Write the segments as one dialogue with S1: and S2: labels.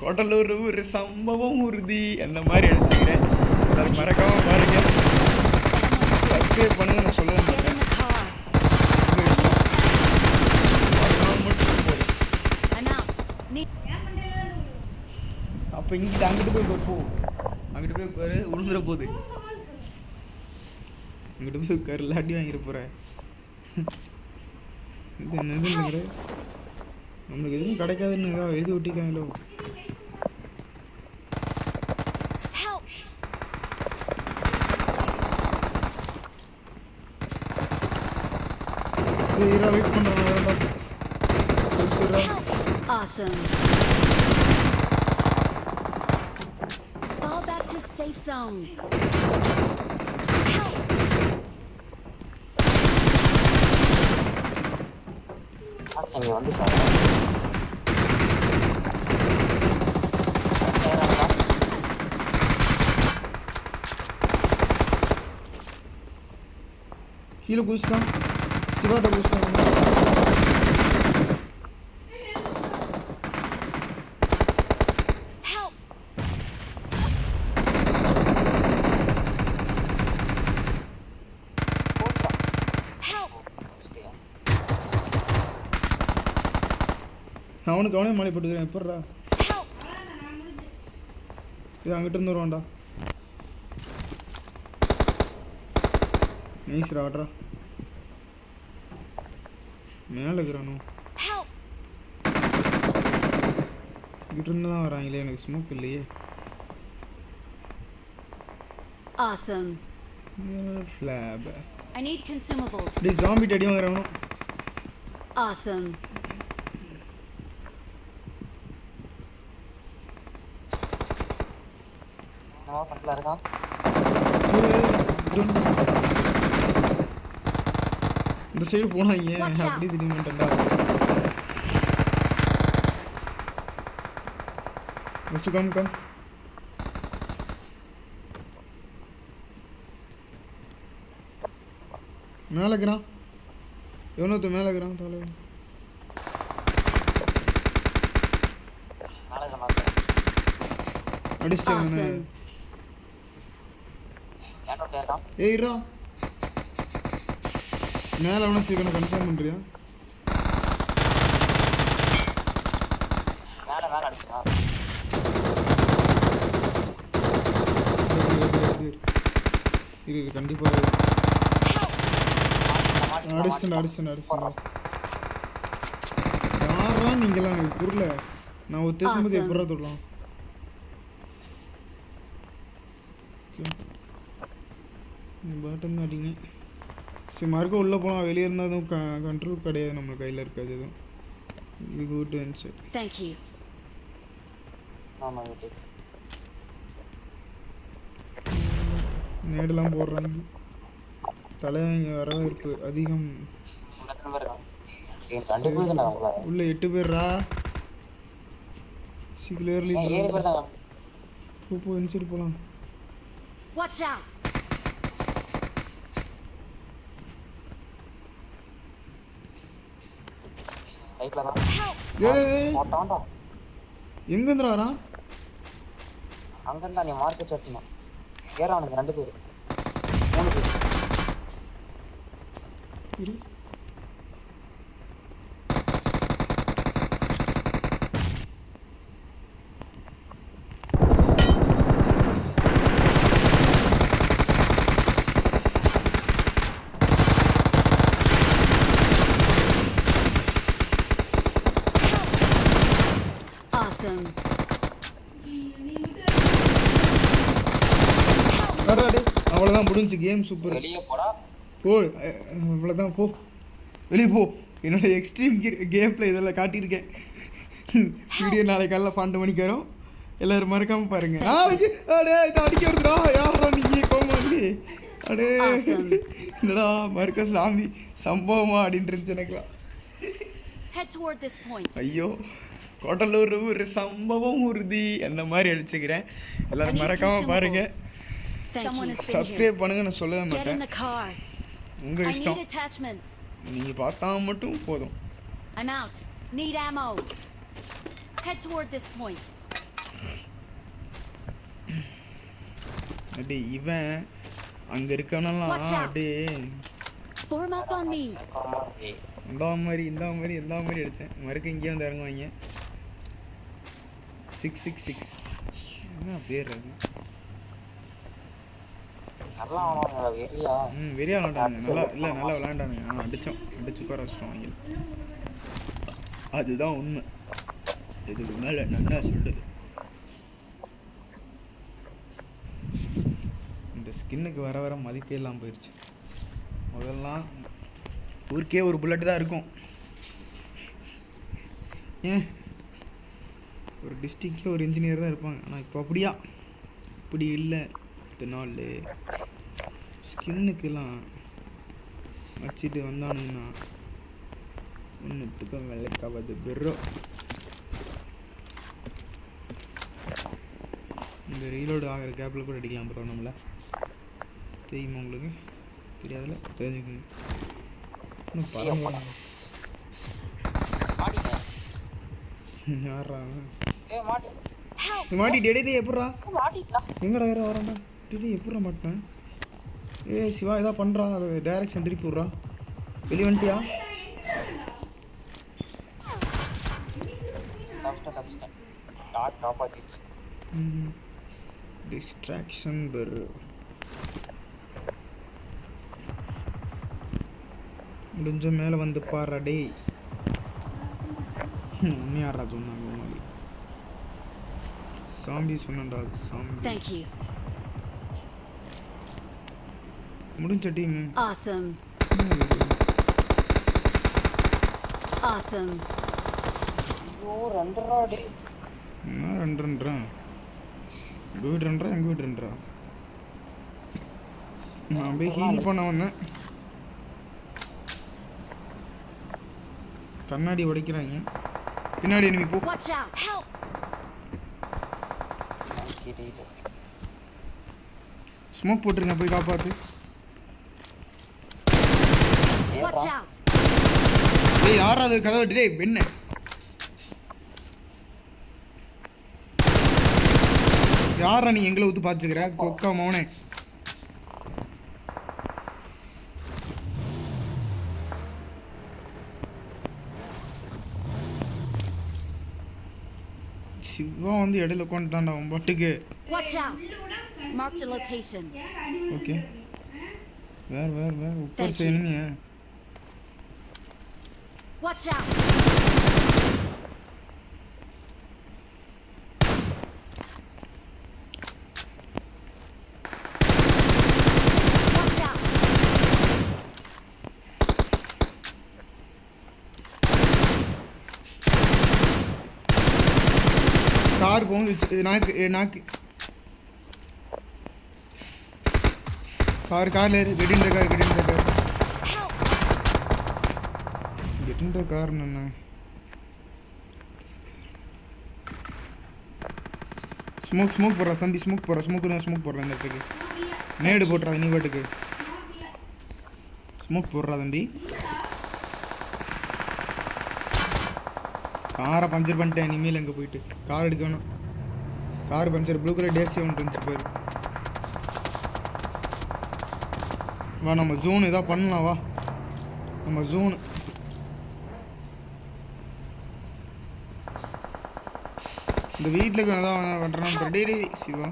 S1: கடலூர் ஒரு சம்பவம் உறுதி அந்த மாதிரி அடிச்சுக்கிறேன். எல்லாரும் மறக்காம பாருங்க, சப்ஸ்கிரைப் பண்ணுங்க. நான் சொல்ல மாட்டேன், உங்க இஷ்டம். பார்க்காம மட்டும் போதும். அப்போ இங்கிட்ட அங்கிட்டு போய் போ, அங்கிட்டு போய் உட்காரு, உளுந்துட போகுது. அங்கிட்டு போய் உட்காரு, லாட்டி வாங்கிட போகிறேன். இது என்னது கடை, நம்மளுக்கு எதுவும் கிடைக்காதுன்னு எழுதி ஒட்டிக்காங்களோ. வெயிட் பண்ணுறாங்க.
S2: Awesome. Fall back to safe zone.
S3: நீங்க வந்து சார்
S1: கீழே குதிச்சிட்டான், சிவாட்ட குதிச்சிட்டான். அவனுக்கு அவனே மாலை போட்டுக்கிறேன். எப்பட்றா இது அங்கிட்ட இருந்து வருவான்டா. நைஸ்ரா, ஆட்ரா மேலே இருக்கிறானோ, இங்கிட்ட இருந்து தான் வராங்களே. எனக்கு ஸ்மோக் இல்லையே.
S2: Awesome.
S1: Flop.
S2: I need consumables.
S1: டேய் ஜாம்பி அடி வாங்குறானோ.
S2: Awesome.
S3: பக்கத்துல இருக்கான்.
S1: இந்த சைடு போனாங்க, அப்படி திடீர்னுட்டா. கம் கம் மேலே இருக்கிறான். எவனோ மேலே இருக்கிறான். தலை அடிச்சிட்டாங்க. ஏய்ரா மேலே அவனை வச்சுக்கணும். கன்ஃபார்ம் பண்ணுறியா? இரு கண்டிப்பாக அடிச்சுட்டா. யாரா நீங்களாம் எனக்கு புரியல. நான் ஒரு தெரியும்போது எப்படா தொடலாம். பேட்டன் தான் அடிங்க. சரி மறுக்க உள்ளே போகலாம். வெளியே இருந்தால் அதுவும் கண்ட்ரோல் கிடையாது, நம்ம கையில் இருக்காது எதுவும். We go to inside.
S2: Thank you.
S1: நேடெல்லாம் போடுறாங்க. தலைவங்க வரவேற்பு அதிகம். உள்ள 8 பேர்ரா. கிளியர்லி போ இன்சைட் போகலாம்.
S2: Watch out.
S1: எங்க இருந்துறாரா?
S3: அங்க இருந்தா நீ மார்க்கெட் செட்னா ஏறானுங்க 2 பேர் 3 பேர்.
S2: Awesome.
S1: அவ்வளோதான் முடிஞ்சு கேம். சூப்பர்.
S3: வெளியே போடா
S1: போ, அவ்வளோதான் போ, வெளியே போ. என்னோட எக்ஸ்ட்ரீம் கேம் பிளே இதெல்லாம் காட்டியிருக்கேன். வீடியோ நாளைக்கு காலைல 12 மணிக்கு வரும். எல்லோரும் மறக்காமல் பாருங்கள். நாளைக்கு அடே இதை அடிக்க வருதுடா. யாரா நீங்கள் கோமாளி? அடே என்னடா மறுக்க சாமி சம்பவமா அப்படின்ட்டு இருந்துச்சு எனக்குலாம். ஐயோ கடலூர் ஒரு சம்பவம் உறுதி அந்த மாதிரி அடிச்சுக்கிறேன். எல்லோரும் மறக்காமல் பாருங்கள், சப்ஸ்கிரைப் பண்ணுங்க. நான் சொல்லவே மாட்டேன், உங்கள் இஷ்டம். நீங்கள் பார்த்தா மட்டும் போதும்.
S2: I'm out. Need ammo. Head toward this point.
S1: அப்படியே இவன் அங்கே இருக்கவனெல்லாம்
S2: Watch out.
S1: அப்படியே
S2: Form up on me.
S3: ஆமா டேய்.
S1: இந்த மாதிரி அடித்தேன். மறுக்க இங்கேயே வந்து இறங்குவாங்க. 666 என்ன பேர் அது?
S3: நல்லா அவனோட வெறியா.
S1: வெறியா விளாண்டானுங்க. நல்லா விளாண்டானுங்க. அடிச்சு உட்கார வச்சிட்டோம் அவங்க. அதுதான் உண்மை. இதுக்கு மேலே நல்லா சொல்லுது. இந்த ஸ்கின்னுக்கு வர மதிப்பே இல்லாமல் போயிடுச்சு. முதல்லாம் ஊருக்கே ஒரு புல்லட் தான் இருக்கும். ஏன் ஒரு டிஸ்ட்ரிக்டே ஒரு இன்ஜினியர் தான் இருப்பாங்க. ஆனால் இப்போ அப்படியா? இப்படி இல்லை. நாள் ஸ்கின்னுக்கெல்லாம் வச்சுட்டு வந்தானுங்கன்னா ஒன்றுத்துக்கும் வெள்ளைக்காவது பெறோ. இந்த ரீலோடு ஆகிற கேப்பில் கூட அடிக்கலாம் ப்ரோ. நம்மளை தெரியுமா உங்களுக்கு? தெரியாதுல, தெரிஞ்சுக்கோங்க. இன்னும் பரவாயில்ல.
S3: மாட்டிட்டேன்.
S1: யாரா
S3: ஏய் மாட்டி.
S1: மாட்டிட்டே எப்பட்றா?
S3: மாட்டிட்டா.
S1: எங்கடா வரான்டா? டேடி எப்பட்றா மாட்டேன்? சிவா ஏதா பண்ணுறா, அது டைரக்ஷன் திருப்பி விட்றா. வெளியே வந்துட்டியா?
S3: தப்பிச்சிட்டேன். டாப் ஆச்சு.
S1: டிஸ்ட்ராக்ஷன் பெரு. முடிஞ்ச மேலே வந்து பாரு டே. உண்மையாரா சொன்னாங்க முன்னாடி. சாம்பி சொன்னடா சாம்பி.
S2: Thank you.
S1: முடிஞ்ச டீம்.
S2: Awesome. Awesome.
S3: ஐயோ ரெண்டரா டே.
S1: நான் ரெண்டுன்றேன். உங்கள் வீடு ரெண்டா, எங்கள் வீடு ரெண்டா? நான் போய் ஹீல் பண்ண வந்தேன். கண்ணாடி உடைக்கிறாங்க. பின்னாடி enemy போ.
S2: Watch out. Help.
S1: ஸ்மோக் போட்டுருங்க, போய் காப்பாத்து.
S2: Watch out.
S1: டேய் யாரா அது கதவு? டேய் பெண்ணே. யாரா நீ எங்களை ஊத்து பார்த்துக்கிற கொக்கா மௌனே? சிவா வந்து இடையில உட்காந்துட்டான்டா அவன் பாட்டுக்கு.
S2: Watch out. Marked a location.
S1: Okay வேற உட்கார்
S2: Thank you.
S1: செய்யணுங்க.
S2: Watch out. Watch out.
S1: Car போகுது. நாக்கு கார்ல ஏறு. Get in the car.
S2: Help.
S1: Get in the car. என்ன ஸ்மோக் போடுறா சம்பி. ஸ்மோக் போடுறா இந்த இடத்துக்கு. நேடு போட்டுறா நீ பாட்டுக்கு. ஸ்மோக் போடுறா தம்பி. காரை பஞ்சர் பண்ணிட்டேன். இனிமேல் எங்கே போயிட்டு கார் எடுக்கணும். Car puncture. Blue colour daisy ஒன்று வந்துச்சு போயிரு. வா நம்ம ஜோன் எதாவது பண்ணலாம். வா நம்ம ஜோனு. இந்த வீட்டில் எதாவது பண்ணுறான்னு டெய்லி சிவா.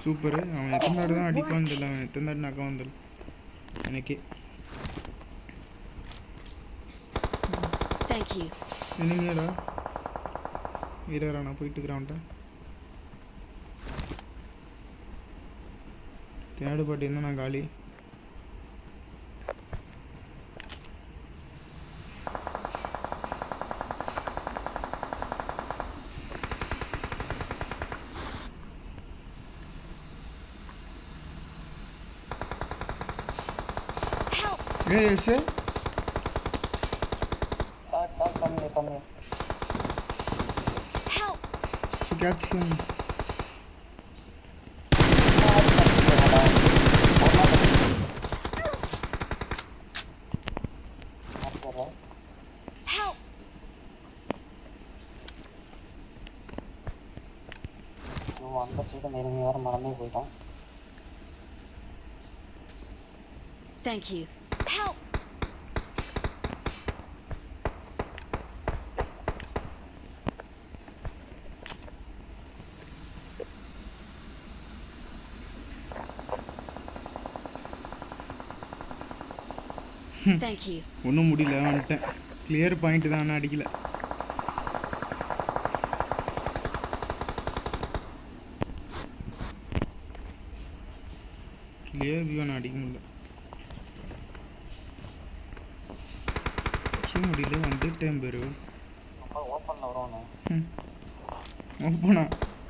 S1: சூப்பரு. அவன் எத்தனை நாடு தான் அடிப்பான்னு தெரியல. அவன் எத்தனை நாடு நக்கம் வந்துடல எனக்கே.
S2: Thank you.
S1: என்னங்கடா வீரரா? நான் போயிட்டு இருக்கிறான்ட்ட தேடு பாட்டி இருந்தால் நான் காலி.
S2: Help.
S1: Yes
S3: come here.
S2: Help.
S1: she catch him.
S3: போறேன்.
S2: Help!
S3: அந்த சைடு நெருங்கி வேற மறந்தே போயிட்டோம்.
S2: Thank you. Help! Thank you.
S1: ஒன்றும் முடியல வந்துட்டேன். கிளியர் பாயிண்ட் தான், ஆனால் அடிக்கல. கிளியர் வியூ நான் அடிக்க முடியல. அடிக்க முடியல, வந்துட்டேன் பேரு.
S3: ஓப்பன்ல வருவானே.
S1: ஓப்பனா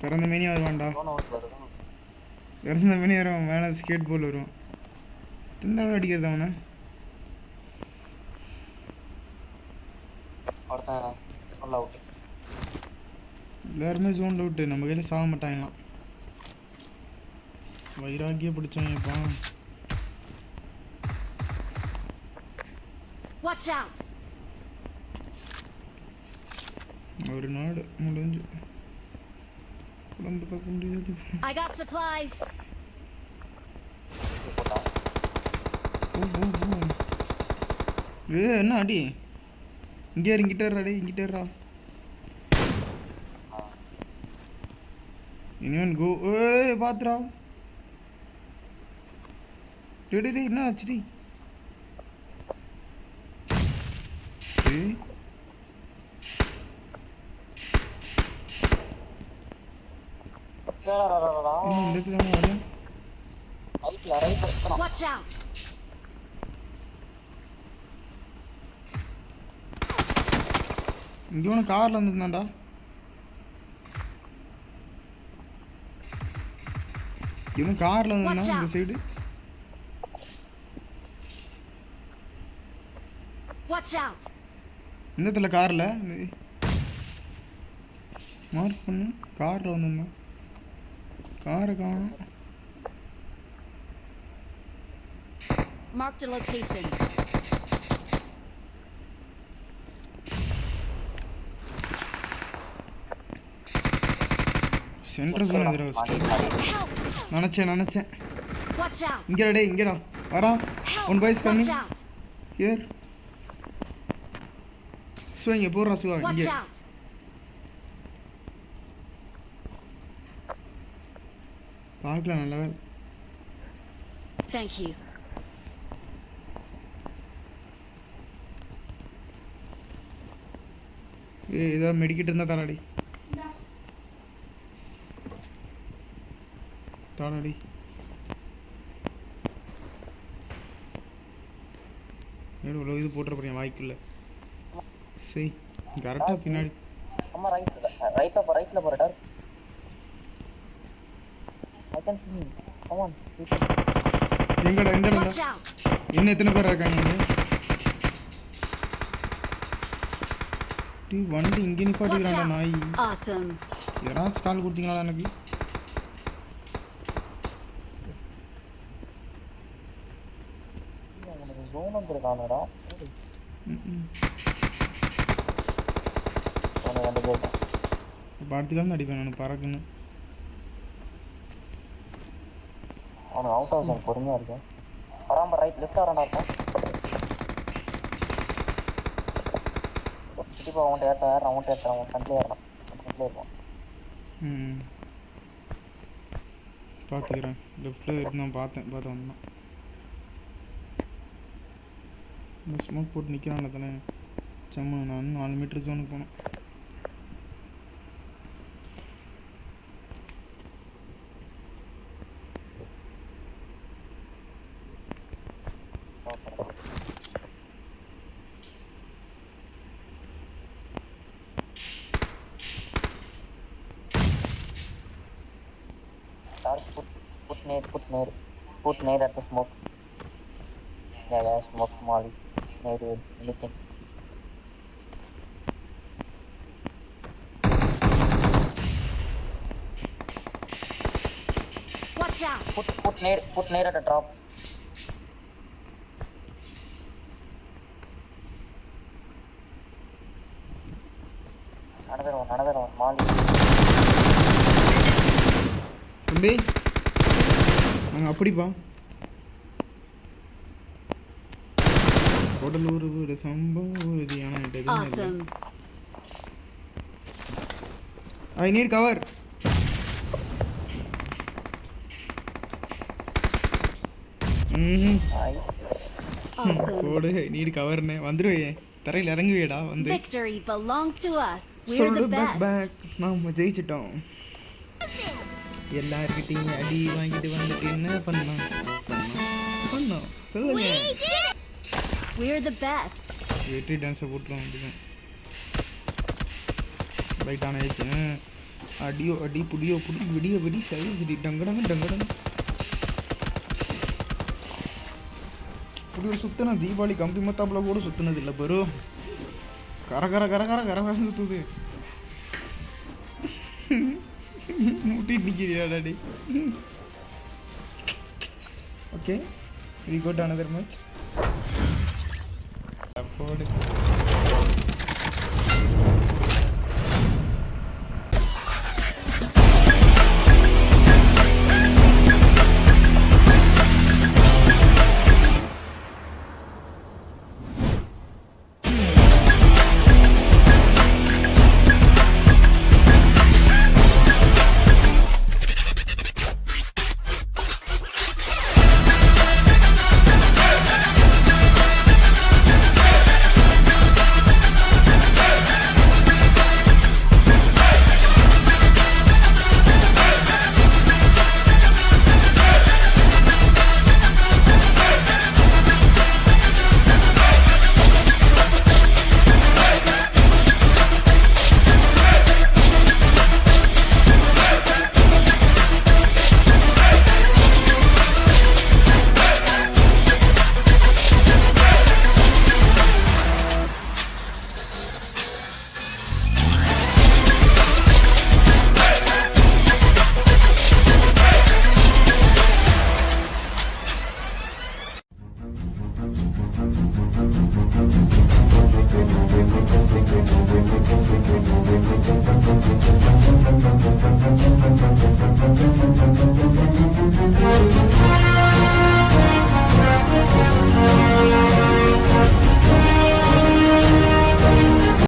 S1: பிறந்த மேனி வருவான்டா. பிறந்த மேனி வருவான், மேலே ஸ்கேட் போல் வருவான். திண்டாவில் அடிக்கிறது அவனை. எல்லாருமே ஜோன் அவுட்டு, நம்ம கையில் சாக மாட்டாங்களாம். வைராக்கிய பிடிச்சாங்கப்பா.
S2: Watch out!
S1: ஒரு நாடு முடிஞ்சு குடும்பத்தை கொண்டு.
S2: I got supplies.
S1: என்ன அடி? இங்கே இறங்கிட்டாரா? அடி இங்கிட்டாரா? இனிவன் கோ. ஏய் பாத்துரா. டேய் டேய் என்ன ஆச்சுடி? ஏய் என்ன இந்த இடத்துல வர?
S2: Watch out!
S1: இங்கே ஒன்று காரில் வந்துருந்தாண்டா. இவன் காரில் வந்துருந்தான் இந்த சைடு.
S2: Watch out!
S1: இந்த இடத்துல காரில் மார்க் பண்ணு. காரில் வந்துருந்தான். காரை காணும்.
S2: Marked a location.
S1: Centre zone எதிராக நினச்சேன்.
S2: Watch out!
S1: இங்கடா டே, இங்கடா வரா. One boys coming
S2: Watch out!
S1: Here. சுவா இங்கே போடுறா சுவா.
S2: Watch
S1: இங்கே
S2: out!
S1: பார்க்கலாம். நல்ல வேலை.
S2: Thank you.
S1: ஏதோ மெடிக்கிட்டு இருந்தால் தாராடி தாராடி. இவ்வளோ இது போட்டுற வாய்க்குள்ள. சரி கரெக்டாக பின்னாடி.
S3: அம்மா ரைட்ல போறடா. I can see him. Come on.
S1: எங்கடா எந்த
S2: Watch
S1: இடம்டா?
S2: out!
S1: இன்னும் எத்தனை பேர் இருக்காங்க இங்கே? வண்டி இங்கே
S2: Watch
S1: நிப்பாட்டிக்கிறான்டா நாய்.
S2: out! Awesome.
S1: யாராச்சும் கால் கொடுத்தீங்களா எனக்கு?
S3: உனக்கு ஜோன் வந்துருக்கானடா. அவனை ரெண்டு பேர் தான்.
S1: இப்போ அடுத்துக்காலும் அடிப்பேன் நான் பறக்குன்னு.
S3: அவனுக்கு அவுட் ஆஃப் ஜோன் பொறுமையா இருக்கு. வராம ரைட் லெஃப்ட் வரானா இருக்கான். சிட்டிப்பா அவன்கிட்ட ஏற்றான் அவன் ஃப்ரண்ட்லேயே ஏறான். இருப்பான்.
S1: பார்த்துக்கிறேன். லெஃப்ட்டில் இருந்தான் பார்த்து வந்தான். இந்த ஸ்மோக் போட்டு நிற்கிறான் தானே. சம்ம நான் 4 மீட்டர் ஜோனுக்கு போனேன்.
S3: Put nade at the smoke. Yeah, smoke molly. Nade, anything.
S2: Watch out!
S3: Put nade at the drop. another one. Molly.
S1: தம்பி நாங்கள் அப்படிப்பா உடலூர் ஒரு சம்பவம் உறுதியான
S2: Awesome.
S1: I need cover
S3: Nice.
S2: Awesome.
S1: போடு நீடு கவர்னு வந்துடுவே தரையில் இறங்குவேடா வந்து
S2: Victory belongs to us. We're
S1: சொல்லு
S2: the
S1: back
S2: best.
S1: Back நாம் ஜெயிச்சிட்டோம் எல்லார்கிட்டையும் அடி வாங்கிட்டு வந்துட்டு என்ன பண்ணோம் பண்ணோம் சொல்லுங்க
S2: We're the best.
S1: வெற்றி டான்ஸை போட்டுருவோம் அப்படிதான் ரைட்டான ஆயிடுச்சு அடியோ அடி புடியோ புடி விடிய விடி சரி சரி டங்கடங்க டங்கடங்க இப்படி ஒரு சுத்தினா தீபாவளி கம்பி மத்தாப்புல கூட சுத்தினது இல்லை பரு கர கர கர கர கர கர சுத்துது முட்டிட்டு நிற்கிறியா daddy okay we got another match போடு